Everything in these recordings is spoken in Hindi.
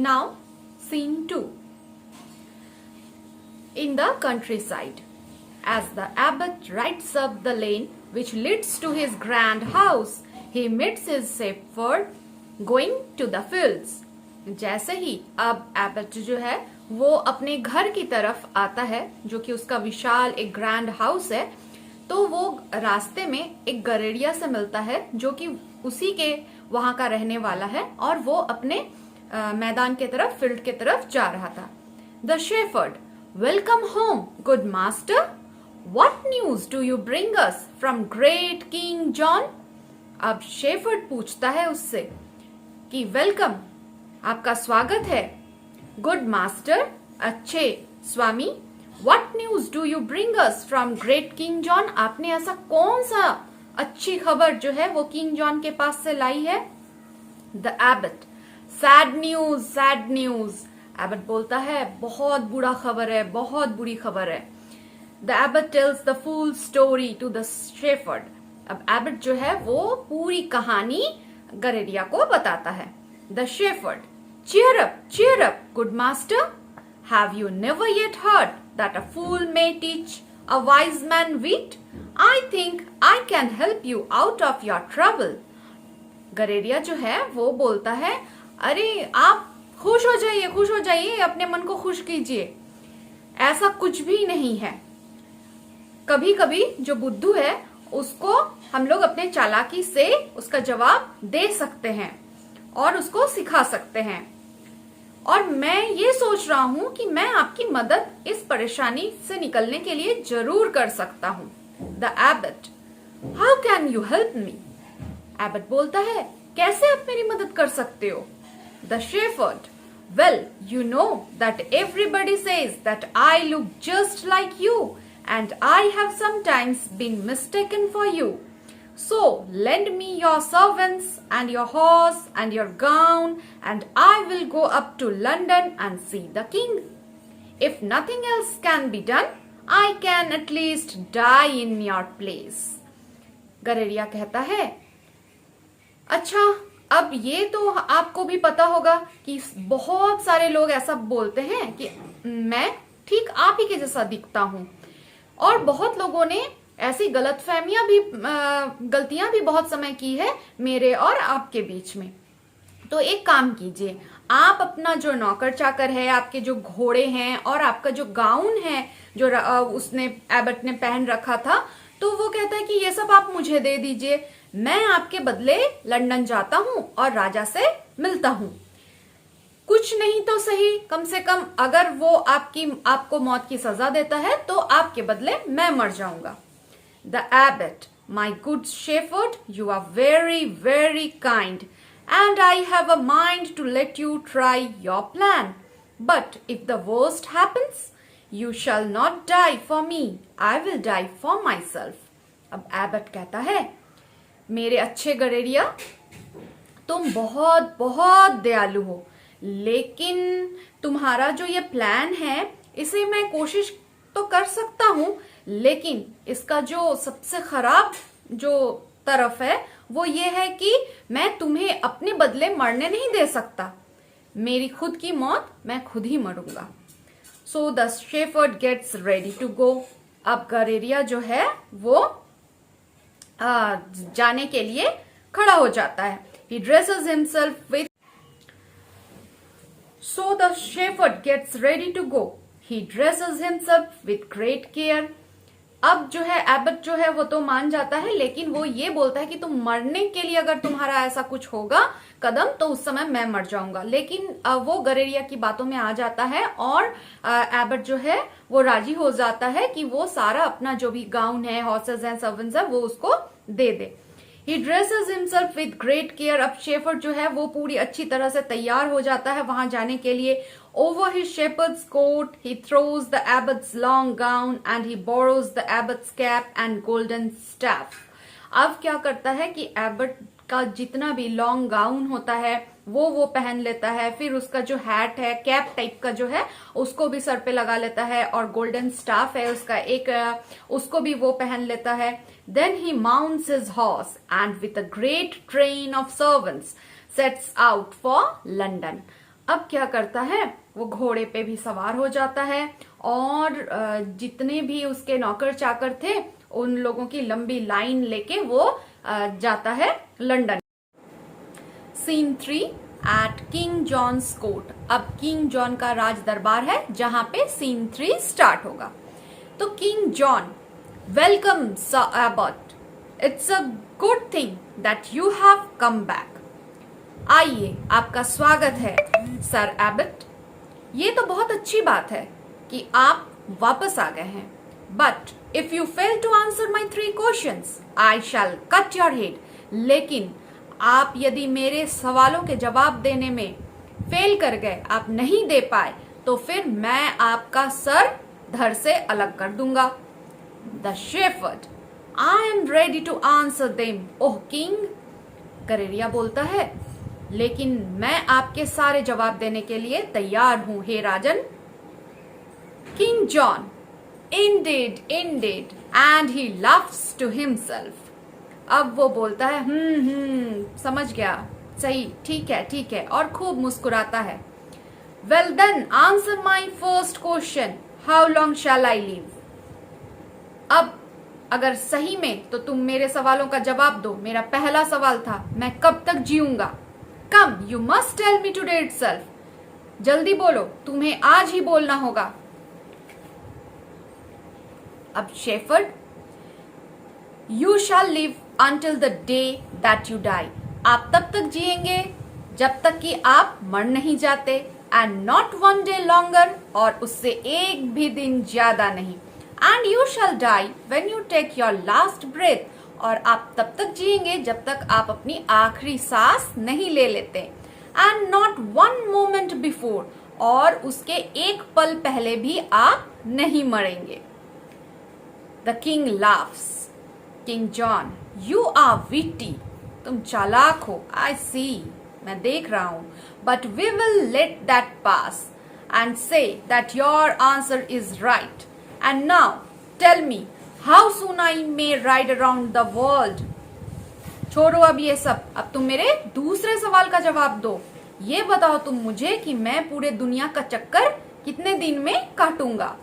Now, scene 2. In the countryside, as the abbot rides up the lane which leads to his grand house, he meets his shepherd going to the fields. जैसे ही अब एबट जो है वो अपने घर की तरफ आता है, जो कि उसका विशाल एक ग्रैंड हाउस है, तो वो रास्ते में एक गरेड़िया से मिलता है जो कि उसी के वहां का रहने वाला है और वो अपने मैदान के तरफ, फील्ड के तरफ जा रहा था. The shepherd, welcome home good master, what news do you bring us from great king John. अब शेफर्ड पूछता है उससे कि वेलकम, आपका स्वागत है. गुड मास्टर, अच्छे स्वामी, what news do you bring us from great king John, आपने ऐसा कौन सा अच्छी खबर जो है वो किंग जॉन के पास से लाई है. The Abbott, sad news, sad news. Abbott बोलता है बहुत बुरा खबर है, बहुत बुरी खबर है. The abbot tells the full story to the shepherd. अब एबट जो है वो पूरी कहानी गरेड़िया को बताता है. The shepherd, cheer up, good master. Have you never yet heard that a fool may teach a wise man wit? I think I can help you out of your trouble. गरेड़िया जो है वो बोलता है, अरे आप खुश हो जाइए, अपने मन को खुश कीजिए, ऐसा कुछ भी नहीं है. कभी कभी जो बुद्धू है उसको हम लोग अपने चालाकी से उसका जवाब दे सकते हैं और उसको सिखा सकते हैं. और मैं ये सोच रहा हूं कि मैं आपकी मदद इस परेशानी से निकलने के लिए जरूर कर सकता हूं. The abbot, how can you help me. Abbot बोलता है, कैसे आप मेरी मदद कर सकते हो. The shepherd, well you know that everybody says that I look just like you and I have sometimes been mistaken for you. So lend me your servants and your horse and your gown and I will go up to London and see the king. If nothing else can be done, I can at least die in your place. गरेड़िया कहता है, अच्छा अब ये तो आपको भी पता होगा कि बहुत सारे लोग ऐसा बोलते हैं कि मैं ठीक आप ही के जैसा दिखता हूं और बहुत लोगों ने ऐसी गलतियां भी बहुत समय की है मेरे और आपके बीच में. तो एक काम कीजिए, आप अपना जो नौकर चाकर है, आपके जो घोड़े हैं और आपका जो गाउन है जो उसने एबट ने पहन रखा था, तो वो कहता है कि ये सब आप मुझे दे दीजिए, मैं आपके बदले लंदन जाता हूं और राजा से मिलता हूं. कुछ नहीं तो सही, कम से कम अगर वो आपको मौत की सजा देता है तो आपके बदले मैं मर जाऊंगा. The abbot, my good shepherd, you are very, very kind, and I have a mind to let you try your plan. But if the worst happens, you shall not die for me. I will die for myself. अब abbot कहता है, मेरे अच्छे गरेड़िया, तुम बहुत बहुत दयालु हो, लेकिन तुम्हारा जो ये प्लान है इसे मैं कोशिश तो कर सकता हूं, लेकिन इसका जो सबसे खराब जो तरफ है वो ये है कि मैं तुम्हें अपने बदले मरने नहीं दे सकता, मेरी खुद की मौत मैं खुद ही मरूंगा. So the shepherd gets ready to go. अब गरेड़िया जो है वो जाने के लिए खड़ा हो जाता है. He dresses himself with so the shepherd gets ready to go. He dresses himself with great care. अब जो है एबट जो है वो तो मान जाता है, लेकिन वो ये बोलता है कि तुम मरने के लिए अगर तुम्हारा ऐसा कुछ होगा कदम तो उस समय मैं मर जाऊंगा. लेकिन वो गरेड़िया की बातों में आ जाता है और एबट जो है वो राजी हो जाता है कि वो सारा अपना जो भी गाउन है, हॉर्सेस हैं, सर्वेंट्स है, वो उसको दे दे. He dresses himself with great care. अब शेफर्ड जो है वो पूरी अच्छी तरह से तैयार हो जाता है वहां जाने के लिए. Over his shepherd's coat, he throws the abbot's long gown and he borrows the abbot's cap and golden staff. अब क्या करता है कि एबट का जितना भी लॉन्ग गाउन होता है वो पहन लेता है, फिर उसका जो हैट है, कैप टाइप का जो है उसको भी सर पे लगा लेता है और गोल्डन स्टाफ है उसका एक, उसको भी वो पहन लेता है. Then he mounts his horse and with a great train of servants sets out for London. अब क्या करता है, वो घोड़े पे भी सवार हो जाता है और जितने भी उसके नौकर चाकर थे उन लोगों की लंबी लाइन लेके वो जाता है London. Scene 3 at King John's court. अब किंग जॉन का राज दरबार है जहां पे सीन 3 स्टार्ट होगा। तो king John, welcome sir Abbott, it's a good thing that you have come back. आइए, आपका स्वागत है सर एबट। ये तो बहुत अच्छी बात है कि आप वापस आ गए हैं, but if you fail to answer my 3 questions I shall cut your head. लेकिन आप यदि मेरे सवालों के जवाब देने में फेल कर गए, आप नहीं दे पाए, तो फिर मैं आपका सर धड़ से अलग कर दूंगा। The shepherd, I am ready to answer them oh king. गरेरिया बोलता है, लेकिन मैं आपके सारे जवाब देने के लिए तैयार हूं हे राजन। King John, indeed indeed, and he laughs to himself. अब वो बोलता है समझ गया, सही, ठीक है, और खूब मुस्कुराता है। Well then answer my first question, how long shall I live. अब अगर सही में तो तुम मेरे सवालों का जवाब दो। मेरा पहला सवाल था, मैं कब तक जीऊंगा। Come, you must tell me today itself. जल्दी बोलो, तुम्हें आज ही बोलना होगा। अब shepherd, you shall live until the day that you die. आप तब तक जिएंगे जब तक कि आप मर नहीं जाते, एंड नॉट 1 डे लॉन्गर, और उससे एक भी दिन ज्यादा नहीं। And you shall die when you take your last breath, और आप तब तक जिएंगे जब तक आप अपनी आखिरी सांस नहीं ले लेते। एंड नॉट 1 मोमेंट बिफोर, और उसके एक पल पहले भी आप नहीं मरेंगे। The king laughs. King John, you are witty, तुम चालाक हो, आई सी, मैं देख रहा हूं, but we will let that pass and say that your answer is right. And now tell me how soon I may ride around the world. छोड़ो अब ये सब, अब तुम मेरे दूसरे सवाल का जवाब दो। ये बताओ तुम मुझे कि मैं पूरे दुनिया का चक्कर कितने दिन में काटूंगा।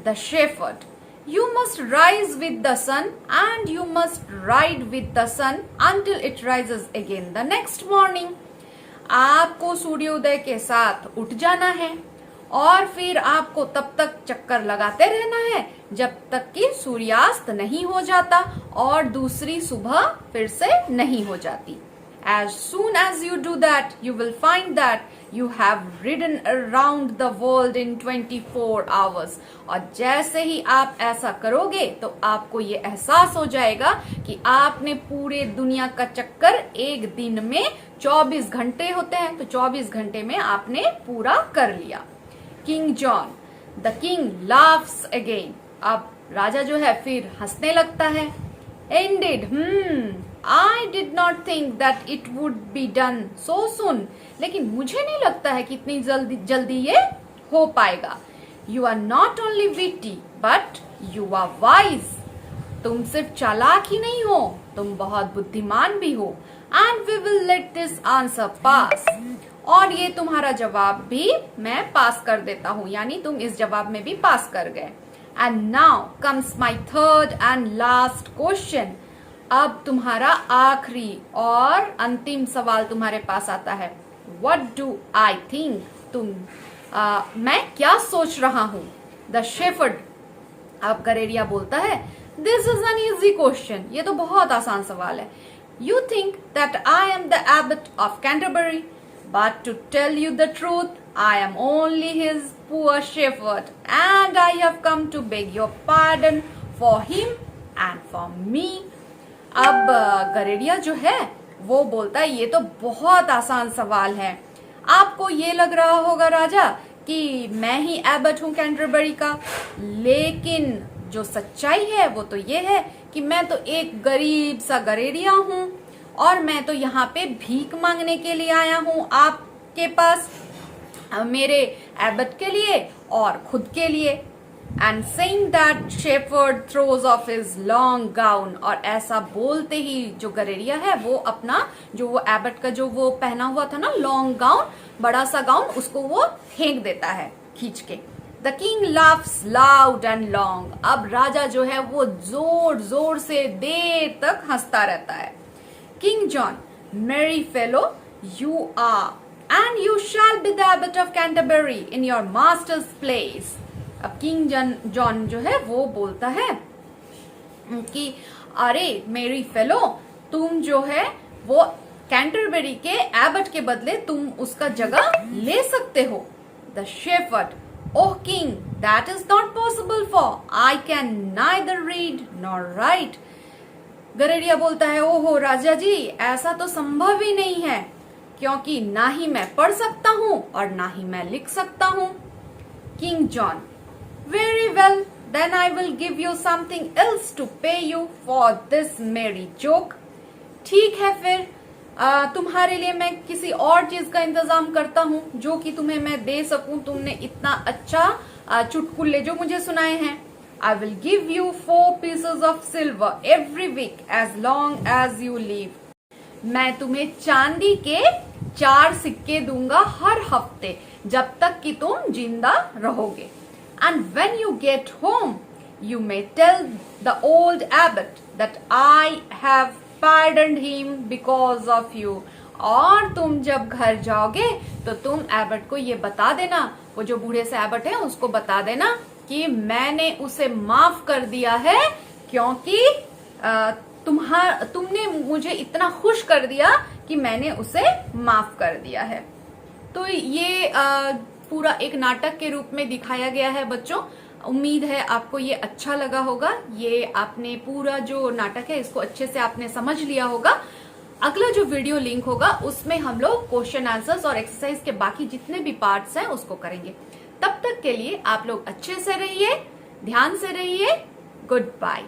The shepherd, you must rise with the sun and you must ride with the sun until it rises again the next morning. आपको सूर्योदय के साथ उठ जाना है और फिर आपको तब तक चक्कर लगाते रहना है जब तक कि सूर्यास्त नहीं हो जाता और दूसरी सुबह फिर से नहीं हो जाती। As soon as you do that, you will find that you have ridden around the world in 24 hours. और जैसे ही आप ऐसा करोगे तो आपको ये एहसास हो जाएगा कि आपने पूरे दुनिया का चक्कर एक दिन में 24 घंटे होते हैं, तो 24 घंटे में आपने पूरा कर लिया। King John, the king laughs again. अब राजा जो है फिर हंसने लगता है। Indeed, I did not think that it would be done so soon. लेकिन मुझे नहीं लगता है कि इतनी जल्दी ये हो पाएगा। You are not only witty, but you are wise. तुम सिर्फ चालाक ही नहीं हो, तुम बहुत बुद्धिमान भी हो। And we will let this answer pass. और ये तुम्हारा जवाब भी मैं पास कर देता हूँ, यानी तुम इस जवाब में भी पास कर गए। And now comes my third and last question. अब तुम्हारा आखिरी और अंतिम सवाल तुम्हारे पास आता है। What do I think? मैं क्या सोच रहा हूँ? The shepherd, अब गरेरिया बोलता है, This is an easy question. ये तो बहुत आसान सवाल है। You think that I am the abbot of Canterbury, but to tell you the truth, I am only his poor shepherd, and I have come to beg your pardon for him and for me. अब गरेरिया जो है वो बोलता है, ये तो बहुत आसान सवाल है। आपको ये लग रहा होगा राजा कि मैं ही एबट हूँ कैंटरबरी का, लेकिन जो सच्चाई है वो तो ये है कि मैं तो एक गरीब सा गरेरिया हूँ और मैं तो यहाँ पे भीख मांगने के लिए आया हूँ आपके पास, मेरे एबट के लिए और खुद के लिए। And saying that shepherd throws of his long gown, और ऐसा बोलते ही जो गरेरिया है वो अपना जो वो एबट का जो वो पहना हुआ था ना लॉन्ग गाउन, बड़ा सा गाउन, उसको वो फेंक देता है खींच के। The king laughs loud and long, अब राजा जो है वो जोर जोर से देर तक हंसता रहता है। King John, merry fellow, you are and you shall be the abbot of Canterbury in your master's place। अब किंग जॉन जो है वो बोलता है कि अरे मेरी फेलो, तुम जो है वो कैंटरबरी के एबट के बदले तुम उसका जगह ले सकते हो। The shepherd, oh king, that is not possible for I can neither read nor right. गरेरिया बोलता है, ओहो राजा जी, ऐसा तो संभव ही नहीं है, क्योंकि ना ही मैं पढ़ सकता हूं और ना ही मैं लिख सकता हूं। King John, very well, then I will give you something else to pay you for this merry joke. ठीक है, फिर तुम्हारे लिए मैं किसी और चीज का इंतजाम करता हूं जो कि तुम्हें मैं दे सकूं, तुमने इतना अच्छा चुटकुले जो मुझे सुनाए हैं। आई will give you 4 pieces of silver every week as long as you live। मैं तुम्हें चांदी के 4 सिक्के दूंगा हर हफ्ते जब तक कि तुम जिंदा रहोगे। And when you get home you may tell the old abbot that I have pardoned him because of you। और तुम जब घर जाओगे तो तुम एबट को ये बता देना, वो जो बूढ़े से एबट है उसको बता देना कि मैंने उसे माफ कर दिया है, क्योंकि तुमने मुझे इतना खुश कर दिया कि मैंने उसे माफ कर दिया है। तो ये पूरा एक नाटक के रूप में दिखाया गया है बच्चों। उम्मीद है आपको ये अच्छा लगा होगा। ये आपने पूरा जो नाटक है इसको अच्छे से आपने समझ लिया होगा। अगला जो वीडियो लिंक होगा उसमें हम लोग क्वेश्चन आंसर्स और एक्सरसाइज के बाकी जितने भी पार्ट्स हैं उसको करेंगे। तब तक के लिए आप लोग अच्छे से रहिए, ध्यान से रहिए। Good bye.